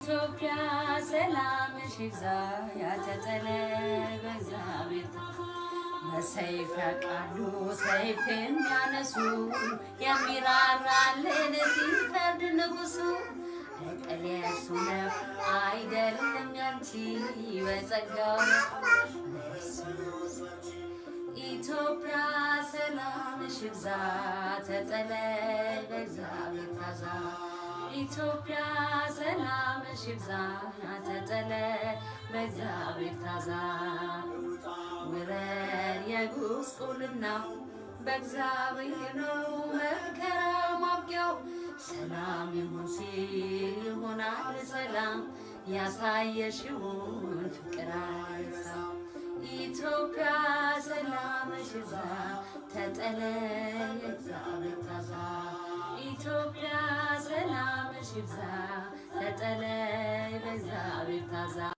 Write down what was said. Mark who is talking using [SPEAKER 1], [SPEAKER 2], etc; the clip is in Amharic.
[SPEAKER 1] ኢትዮጵያ ሰላምሽ ይብዛ ያተጠለ በእግዚአብሔር በሰይፍ ያቃሉ ሰይፍ የሚያነሱ የሚራራልን ሲፈርድ ንጉሱ በቀል የእርሱ ነው አይደለም ያንቺ በጸጋው ኢትዮጵያ ሰላምሽ ይብዛ ተጠለል በእግዚአብሔር ታዛ ኢትዮጵያ ሰላምሽ ይብዛ ተጠለል በእግዚአብሔር ታዛ ውረድ የጉስቁልናው በእግዚአብሔር ነው መከራው ማብቂያው ሰላም ይሁን ሲል ይሆናል ሰላም ያሳየሽውን ፍቅር አይረሳም ኢትዮጵያ ሰላምሽ ይብዛ ተጠለል በእግዚአብሔር ታዛ ኢትዮጵያ ሰላምሽ ይብዛ ተጠለል በእግዚአብሔር ታዛ